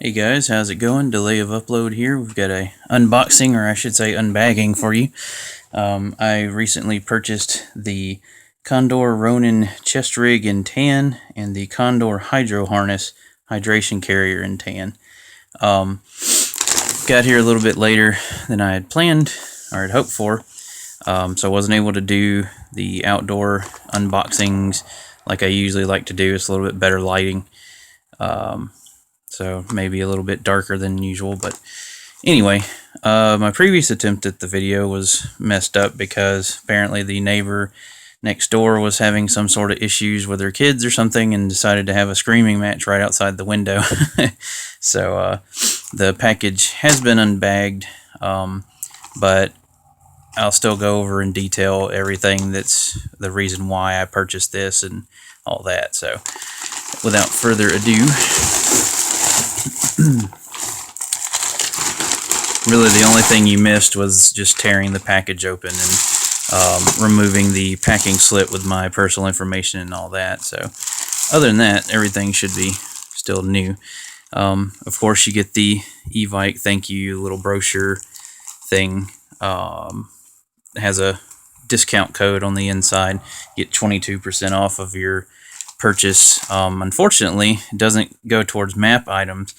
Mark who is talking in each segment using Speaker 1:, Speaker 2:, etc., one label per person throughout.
Speaker 1: Hey guys, how's it going? Delay of upload here. We've got a unboxing, or I should say unbagging for you. I recently purchased the Condor Ronin chest rig in tan and the Condor hydro harness hydration carrier in tan. Got here a little bit later than I had planned or had hoped for, so I wasn't able to do the outdoor unboxings like I usually like to do. It's a little bit better lighting. So maybe a little bit darker than usual, but anyway, my previous attempt at the video was messed up because apparently the neighbor next door was having some sort of issues with her kids or something and decided to have a screaming match right outside the window. So the package has been unbagged, but I'll still go over in detail everything that's the reason why I purchased this and all that. So without further ado, really the only thing you missed was just tearing the package open and removing the packing slip with my personal information and all that. So other than that, everything should be still new. Of course, you get the Evike thank you little brochure thing. It has a discount code on the inside. You get 22% off of your purchase. Unfortunately, it doesn't go towards map items,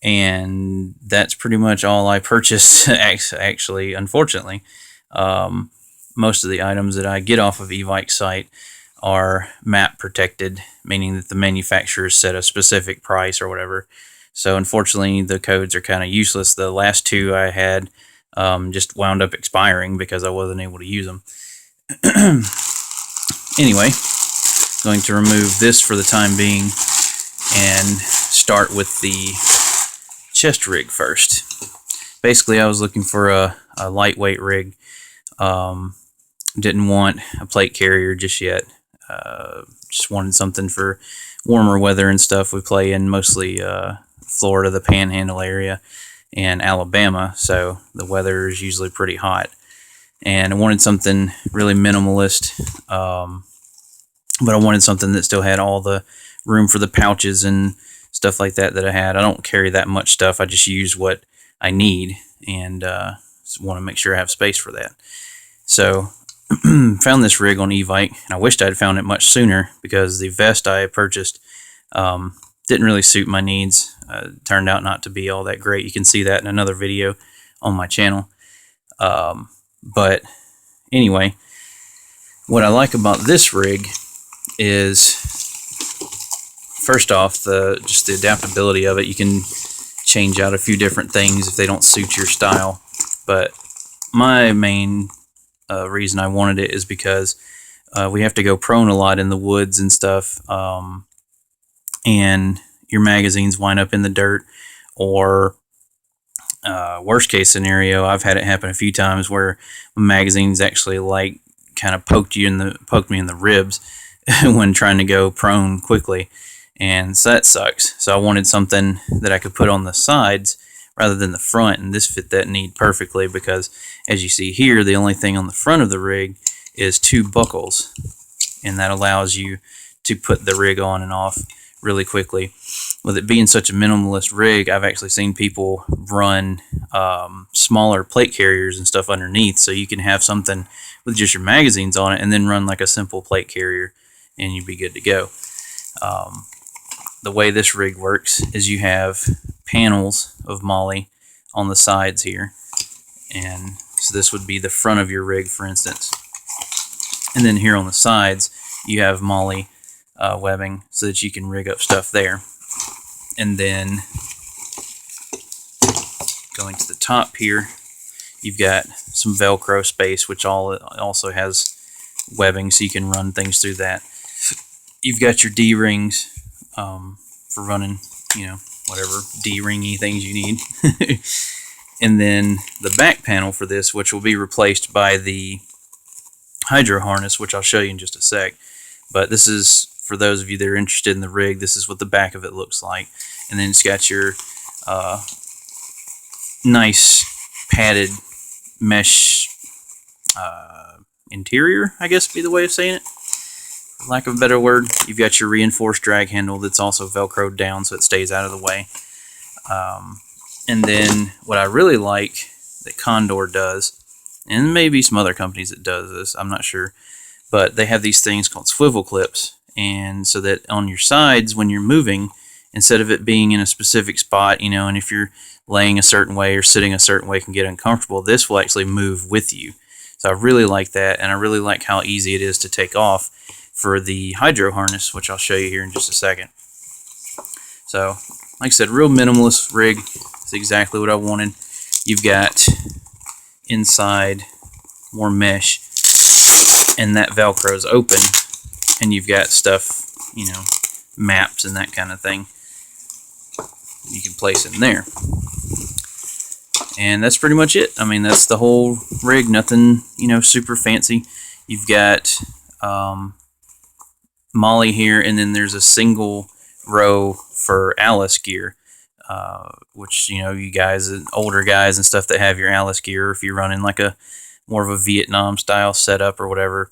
Speaker 1: and that's pretty much all I purchase. Actually, unfortunately, most of the items that I get off of Evike's site are map protected, meaning that the manufacturer set a specific price or whatever. So unfortunately, the codes are kind of useless. The last two I had just wound up expiring because I wasn't able to use them. Anyway, going to remove this for the time being and start with the chest rig first. Basically, I was looking for a lightweight rig. Didn't want a plate carrier just yet. Just wanted something for warmer weather and stuff. We play in mostly Florida, the Panhandle area, and Alabama, so the weather is usually pretty hot. And I wanted something really minimalist, but I wanted something that still had all the room for the pouches and stuff like that I had. I don't carry that much stuff. I just use what I need, and want to make sure I have space for that. So found this rig on Evike, and I wished I'd found it much sooner because the vest I purchased didn't really suit my needs. Turned out not to be all that great. You can see that in another video on my channel. But anyway, what I like about this rig is, first off, just the adaptability of it. You can change out a few different things if they don't suit your style. But my main reason I wanted it is because we have to go prone a lot in the woods and stuff, and your magazines wind up in the dirt, or worst case scenario, I've had it happen a few times where magazines actually like kind of poked me in the ribs when trying to go prone quickly, and so that sucks. So I wanted something that I could put on the sides rather than the front, and this fit that need perfectly because, as you see here, the only thing on the front of the rig is two buckles, and that allows you to put the rig on and off really quickly. With it being such a minimalist rig, I've actually seen people run smaller plate carriers and stuff underneath, so you can have something with just your magazines on it and then run like a simple plate carrier and you'd be good to go. The way this rig works is you have panels of MOLLE on the sides here, and so this would be the front of your rig, for instance, and then here on the sides you have MOLLE webbing so that you can rig up stuff there. And then going to the top here, you've got some Velcro space, which also has webbing, so you can run things through that. You've got your D-rings for running, whatever D-ringy things you need. And then the back panel for this, which will be replaced by the hydro harness, which I'll show you in just a sec. But this is, for those of you that are interested in the rig, this is what the back of it looks like. And then it's got your nice padded mesh interior, I guess would be the way of saying it, for lack of a better word. You've got your reinforced drag handle that's also Velcroed down so it stays out of the way. And then what I really like that Condor does, and maybe some other companies that does this, I'm not sure, but they have these things called swivel clips, and so that on your sides when you're moving, instead of it being in a specific spot, and if you're laying a certain way or sitting a certain way can get uncomfortable, this will actually move with you. So I really like that, and I really like how easy it is to take off for the hydro harness, which I'll show you here in just a second. So, like I said, real minimalist rig. It's exactly what I wanted. You've got inside more mesh, and that Velcro is open, and you've got stuff, maps and that kind of thing you can place in there. And that's pretty much it. I mean, that's the whole rig. Nothing, super fancy. You've got Molly here, and then there's a single row for Alice gear, which, you guys, older guys and stuff that have your Alice gear, if you're running like a more of a Vietnam style setup or whatever,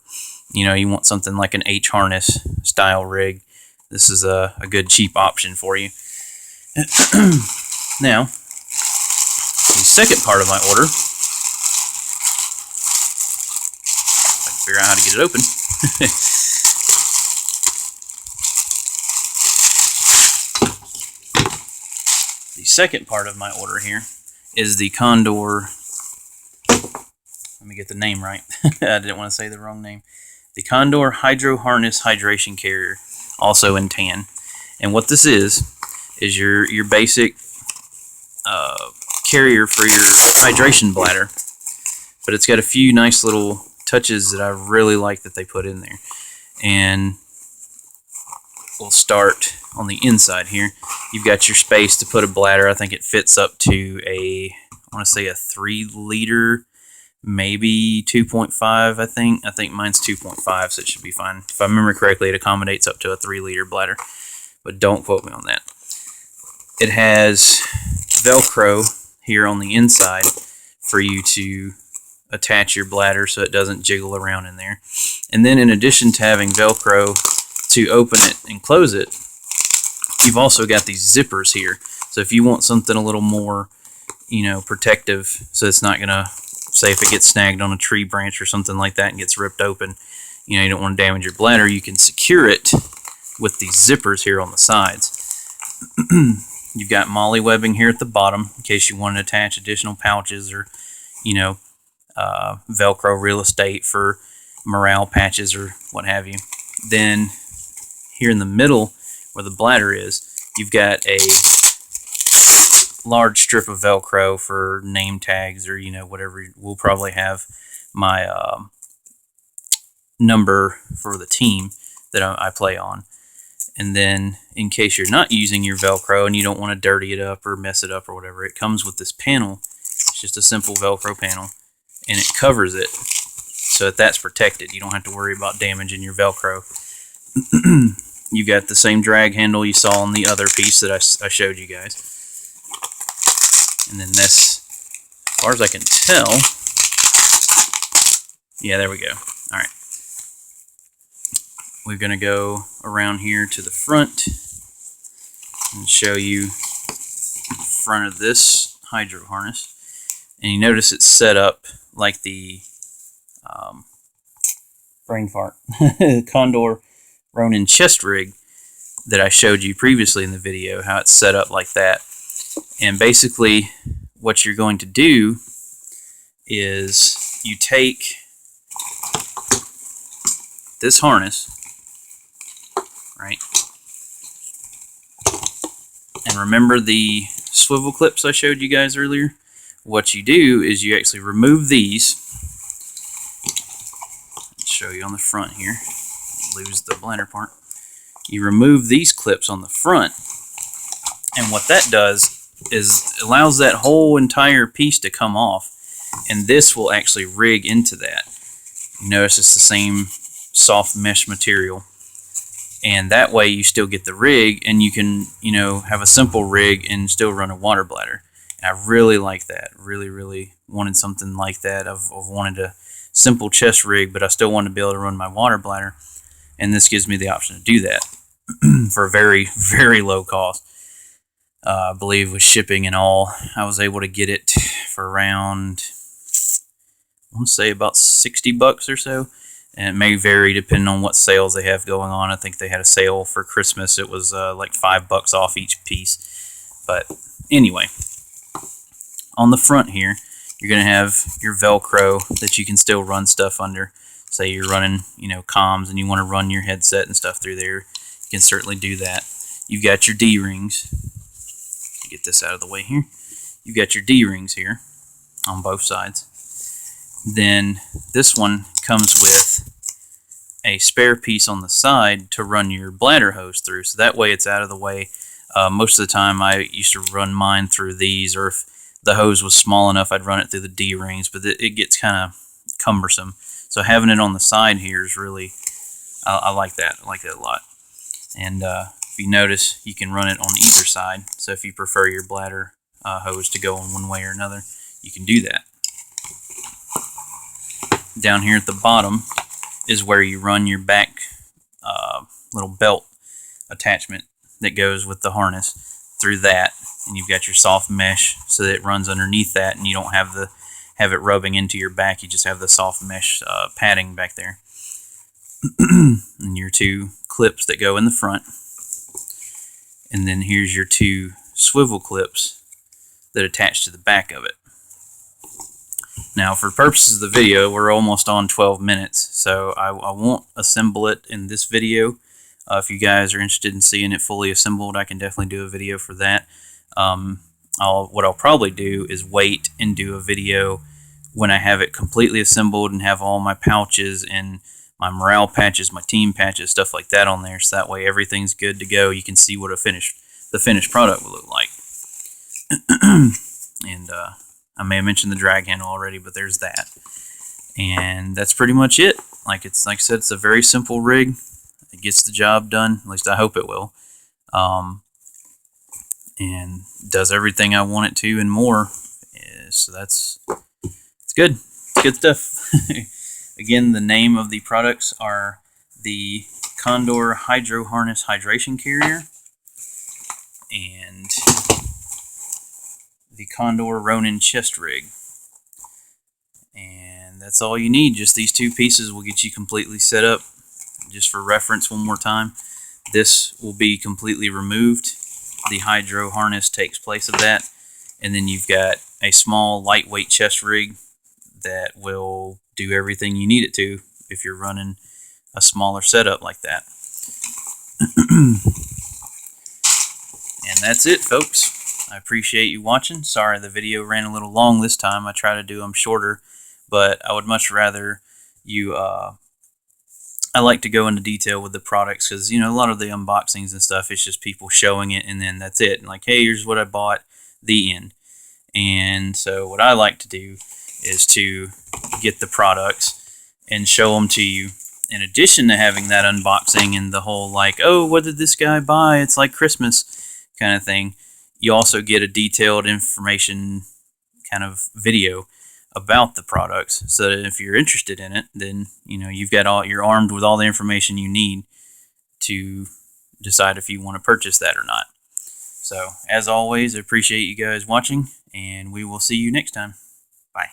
Speaker 1: you want something like an H harness style rig. This is a good cheap option for you. Now, the second part of my order, if I can figure out how to get it open. The second part of my order here is the Condor. Let me get the name right. I didn't want to say the wrong name. The Condor Hydro Harness Hydration Carrier, also in tan. And what this is your basic carrier for your hydration bladder, but it's got a few nice little touches that I really like that they put in there. And we'll start on the inside here. You've got your space to put a bladder. I think it fits up to I want to say a 3 liter, maybe 2.5. I think mine's 2.5, so it should be fine. If I remember correctly, it accommodates up to a 3 liter bladder, but don't quote me on that. It has Velcro here on the inside for you to attach your bladder so it doesn't jiggle around in there. And then in addition to having Velcro to open it and close it, you've also got these zippers here. So if you want something a little more, protective, so it's not gonna, say if it gets snagged on a tree branch or something like that and gets ripped open, you don't want to damage your bladder, you can secure it with these zippers here on the sides. You've got Molly webbing here at the bottom in case you want to attach additional pouches or, Velcro real estate for morale patches or what have you. Then here in the middle where the bladder is, you've got a large strip of Velcro for name tags or, whatever. We'll probably have my number for the team that I play on. And then in case you're not using your Velcro and you don't want to dirty it up or mess it up or whatever, it comes with this panel. It's just a simple Velcro panel, and it covers it so that that's protected. You don't have to worry about damaging your Velcro. You got the same drag handle you saw on the other piece that I showed you guys. And then this, as far as I can tell, yeah, there we go. All right. We're going to go around here to the front and show you the front of this hydro harness. And you notice it's set up like the brain fart Condor Ronin chest rig that I showed you previously in the video, how it's set up like that. And basically what you're going to do is you take this harness, right? And remember the swivel clips I showed you guys earlier? What you do is you actually remove these. I'll show you on the front here. Lose the bladder part. You remove these clips on the front, and what that does is allows that whole entire piece to come off, and this will actually rig into that. You notice it's the same soft mesh material, and that way you still get the rig, and you can have a simple rig and still run a water bladder. And I really like that. Really wanted something like that. I've wanted a simple chest rig, but I still want to be able to run my water bladder, and this gives me the option to do that for a very, very low cost. I believe with shipping and all, I was able to get it for around, I want to say about $60 or so. And it may vary depending on what sales they have going on. I think they had a sale for Christmas. It was like $5 off each piece. But anyway, on the front here, you're going to have your Velcro that you can still run stuff under. Say you're running, comms and you want to run your headset and stuff through there. You can certainly do that. You've got your D-rings. Get this out of the way here. You've got your D-rings here on both sides. Then this one comes with a spare piece on the side to run your bladder hose through, so that way it's out of the way. Most of the time I used to run mine through these, or if the hose was small enough I'd run it through the D-rings, but it gets kind of cumbersome. So having it on the side here is really, I like that. I like that a lot. And if you notice, you can run it on either side. So if you prefer your bladder hose to go in one way or another, you can do that. Down here at the bottom is where you run your back little belt attachment that goes with the harness through that, and you've got your soft mesh so that it runs underneath that, and you don't have it rubbing into your back. You just have the soft mesh padding back there. And your two clips that go in the front, and then here's your two swivel clips that attach to the back of it. Now, for purposes of the video, we're almost on 12 minutes, so I won't assemble it in this video. If you guys are interested in seeing it fully assembled, I can definitely do a video for that. What I'll probably do is wait and do a video when I have it completely assembled and have all my pouches and my morale patches, my team patches, stuff like that on there, so that way everything's good to go. You can see what the finished product will look like. And I may have mentioned the drag handle already, but there's that. And that's pretty much it. Like I said, it's a very simple rig. It gets the job done. At least I hope it will. And does everything I want it to and more. So it's good. It's good stuff. Again, the name of the products are the Condor Hydro Harness Hydration Carrier and the Condor Ronin Chest Rig. And that's all you need. Just these two pieces will get you completely set up. Just for reference one more time, this will be completely removed. The hydro harness takes place of that. And then you've got a small lightweight chest rig that will do everything you need it to if you're running a smaller setup like that. And that's it, folks. I appreciate you watching. Sorry the video ran a little long this time. I try to do them shorter, but I would much rather you I like to go into detail with the products because, a lot of the unboxings and stuff, it's just people showing it and then that's it. And like, hey, here's what I bought, the end. And so what I like to do is to get the products and show them to you. In addition to having that unboxing and the whole like, oh, what did this guy buy? It's like Christmas kind of thing. You also get a detailed information kind of video about the products, so that if you're interested in it, then you're armed with all the information you need to decide if you want to purchase that or not. So as always, I appreciate you guys watching, and we will see you next time.